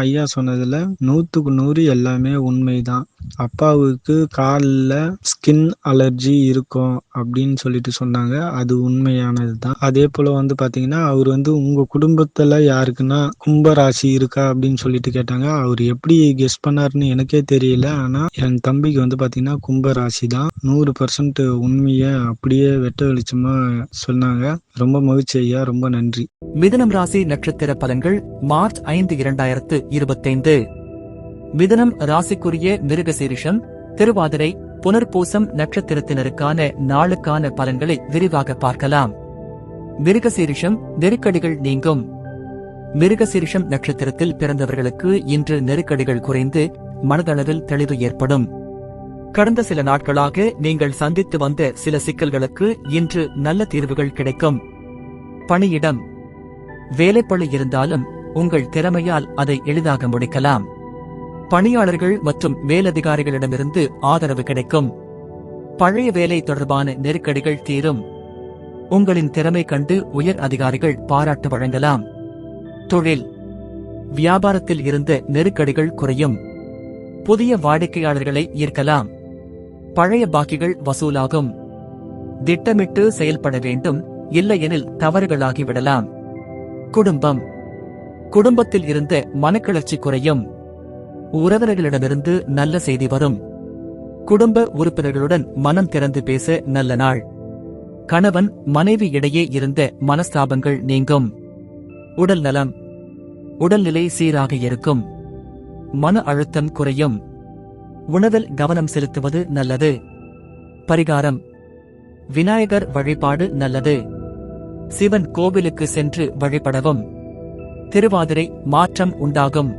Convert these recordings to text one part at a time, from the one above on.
ஐயா சொன்னதுல 100க்கு 100 எல்லாமே உண்மைதான். அப்பாவுக்கு கால்ல ஸ்கின் அலர்ஜி இருக்கும் அப்படின்னு சொல்லிட்டு சொன்னாங்க. அது உண்மையானது தான். அதே போல பாத்தீங்கன்னா, அவர் உங்க குடும்பத்துல யாருக்குன்னா கும்ப ராசி இருக்கா அப்படின்னு சொல்லிட்டு கேட்டாங்க. அவர் எப்படி கெஸ் பண்ணாருன்னு எனக்கே தெரியல. ஆனா என் தம்பிக்கு பாத்தீங்கன்னா கும்ப ராசி தான். 100% உண்மைய அப்படியே வெட்ட வெளிச்சமா சொன்னாங்க. ரொம்ப மகிழ்ச்சி ஐயா, ரொம்ப நன்றி. மிதுனம் ராசி நட்சத்திர பலன்கள் மார்ச் 5, 2025. மிதுனம் ராசிக்குரிய மிருகசீரிஷம், திருவாதிரை, புனர்பூசம் நட்சத்திரத்தினருக்கான நாளுக்கான பலன்களை விரிவாக பார்க்கலாம். மிருகசீரிஷம், நெருக்கடிகள் நீங்கும். மிருகசீரிஷம் நட்சத்திரத்தில் பிறந்தவர்களுக்கு இன்று நெருக்கடிகள் குறைந்து மனதளவில் தெளிவு ஏற்படும். கடந்த சில நாட்களாக நீங்கள் சந்தித்து வந்த சில சிக்கல்களுக்கு இன்று நல்ல தீர்வுகள் கிடைக்கும். பணியிடம், வேலைப்பளு இருந்தாலும் உங்கள் திறமையால் அதை எளிதாக முடிக்கலாம். பணியாளர்கள் மற்றும் மேலதிகாரிகளிடமிருந்து ஆதரவு கிடைக்கும். பழைய வேலை தொடர்பான நெருக்கடிகள் தீரும். உங்களின் திறமை கண்டு உயர் அதிகாரிகள் பாராட்டு வழங்கலாம். தொழில், வியாபாரத்தில் இருந்த நெருக்கடிகள் குறையும். புதிய வாடிக்கையாளர்களை ஈர்க்கலாம். பழைய பாக்கிகள் வசூலாகும். திட்டமிட்டு செயல்பட வேண்டும், இல்லையெனில் தவறுகளாகிவிடலாம். குடும்பம், குடும்பத்தில் இருந்த மனக்கிளர்ச்சி குறையும். உறவினர்களிடமிருந்து நல்ல செய்தி வரும். குடும்ப உறுப்பினர்களுடன் மனம் திறந்து பேச நல்ல நாள். கணவன் மனைவி இடையே இருந்த மனஸ்தாபங்கள் நீங்கும். உடல் நலம், உடல்நிலை சீராக இருக்கும். மன அழுத்தம் குறையும். உணவில் கவனம் செலுத்துவது நல்லது. பரிகாரம், விநாயகர் வழிபாடு நல்லது. சிவன் கோவிலுக்கு சென்று வழிபடவும். திருவாதிரை, மாற்றம் உண்டாகும்.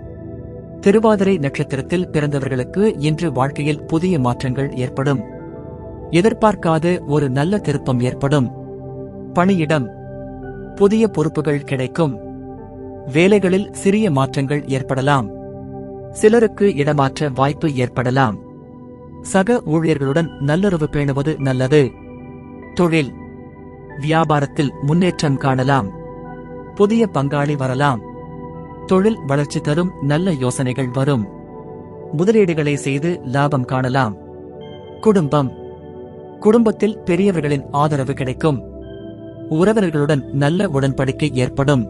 திருவாதிரை நட்சத்திரத்தில் பிறந்தவர்களுக்கு இன்று வாழ்க்கையில் புதிய மாற்றங்கள் ஏற்படும். எதிர்பார்க்காத ஒரு நல்ல திருப்பம் ஏற்படும். பணியிடம், புதிய பொறுப்புகள் கிடைக்கும். வேலைகளில் சிறிய மாற்றங்கள் ஏற்படலாம். சிலருக்கு இடமாற்ற வாய்ப்பு ஏற்படலாம். சக ஊழியர்களுடன் நல்லுறவு பேணுவது நல்லது. தொழில், வியாபாரத்தில் முன்னேற்றம் காணலாம். புதிய பங்காளி வரலாம். தொழில் வளர்ச்சி தரும் நல்ல யோசனைகள் வரும். முதலீடுகளை செய்து லாபம் காணலாம். குடும்பம், குடும்பத்தில் பெரியவர்களின் ஆதரவு கிடைக்கும். உறவினர்களுடன் நல்ல உடன்படிக்கை ஏற்படும்.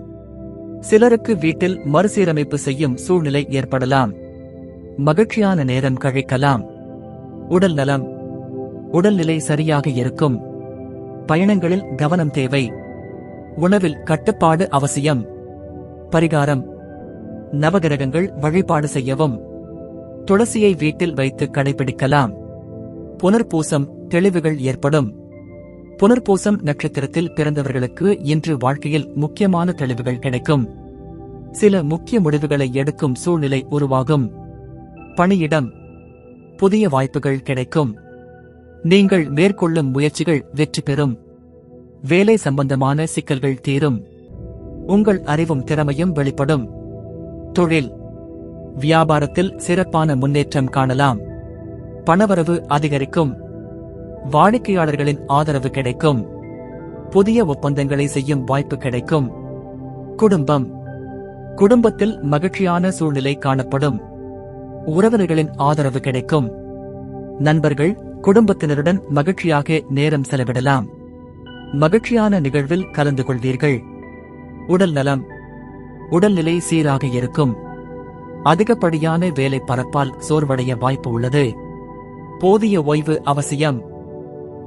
சிலருக்கு வீட்டில் மறுசீரமைப்பு செய்யும் சூழ்நிலை ஏற்படலாம். மகிழ்ச்சியான நேரம் கழிக்கலாம். உடல் நலம், உடல்நிலை சரியாக இருக்கும். பயணங்களில் கவனம் தேவை. உணவில் கட்டுப்பாடு அவசியம். பரிகாரம், நவகிரகங்கள் வழிபாடு செய்யவும். துளசியை வீட்டில் வைத்து கடைபிடிக்கலாம். புனர்பூசம், தெளிவுகள் ஏற்படும். புனர்பூசம் நட்சத்திரத்தில் பிறந்தவர்களுக்கு இன்று வாழ்க்கையில் முக்கியமான தெளிவுகள் கிடைக்கும். சில முக்கிய முடிவுகளை எடுக்கும் சூழ்நிலை உருவாகும். பணியிடம், புதிய வாய்ப்புகள் கிடைக்கும். நீங்கள் மேற்கொள்ளும் முயற்சிகள் வெற்றி பெறும். வேலை சம்பந்தமான சிக்கல்கள் தீரும். உங்கள் அறிவும் திறமையும் வெளிப்படும். தொழில், வியாபாரத்தில் சிறப்பான முன்னேற்றம் காணலாம். பணவரவு அதிகரிக்கும். வாடிக்கையாளர்களின் ஆதரவு கிடைக்கும். புதிய ஒப்பந்தங்களை செய்யும் வாய்ப்பு கிடைக்கும். குடும்பம், குடும்பத்தில் மகிழ்ச்சியான சூழ்நிலை காணப்படும். உறவினர்களின் ஆதரவு கிடைக்கும். நண்பர்கள், குடும்பத்தினருடன் மகிழ்ச்சியாக நேரம் செலவிடலாம். மகிழ்ச்சியான நிகழ்வில் கலந்து கொள்வீர்கள். உடல் நலம், உடல்நிலை சீராக இருக்கும். அதிகப்படியான வேலை பரப்பால் சோர்வடைய வாய்ப்பு உள்ளது. போதிய ஓய்வு அவசியம்.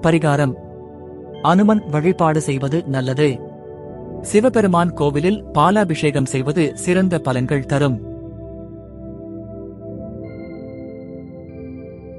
பரிகாரம், அனுமன் வழிபாடு செய்வது நல்லது. சிவபெருமான் கோவிலில் பாலாபிஷேகம் செய்வது சிறந்த பலன்கள் தரும்.